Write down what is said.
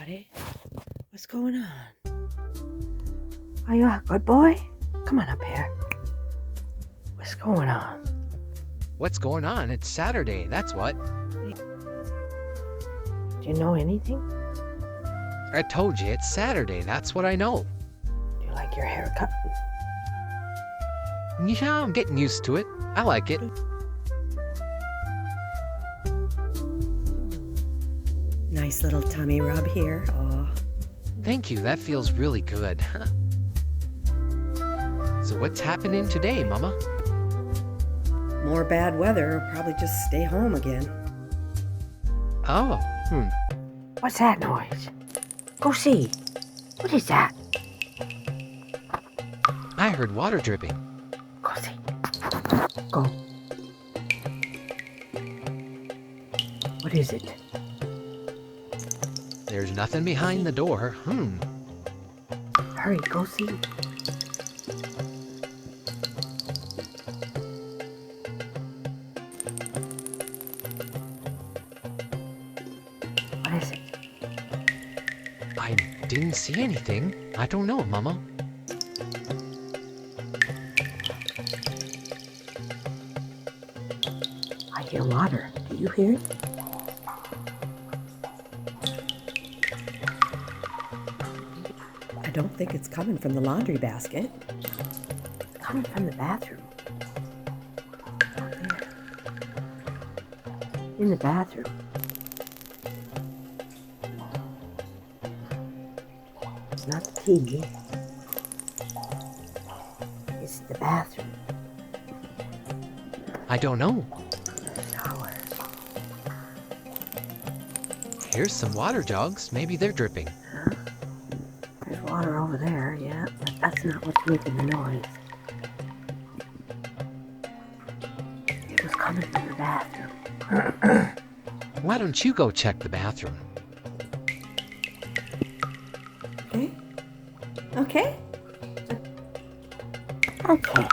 buddy. What's going on? Are you a good boy? Come on up here. What's going on? What's going on? It's Saturday, that's what. Do you know anything? I told you, it's Saturday, that's what I know. Do you like your haircut? Yeah, I'm getting used to it. I like it. Nice little tummy rub here. Oh, Thank you, that feels really good. So what's happening today, Mama? more bad weather. I'll probably just stay home again. Oh, What's that noise? Go see. What is that? I heard water dripping. Go see. Go. What is it? There's nothing behind the door. Hurry, go see. What is it? I didn't see anything. I don't know, Mama. I hear water. Do you hear it? I don't think it's coming from the laundry basket. It's coming from the bathroom. Out there. In the bathroom. It's not the TV. It's the bathroom. I don't know. The shower. Here's some water jugs. Maybe they're dripping. Huh? There's water over there, yeah, but that's not what's making the noise. It was coming from the bathroom. Why don't you go check the bathroom? Okay? Okay? Okay.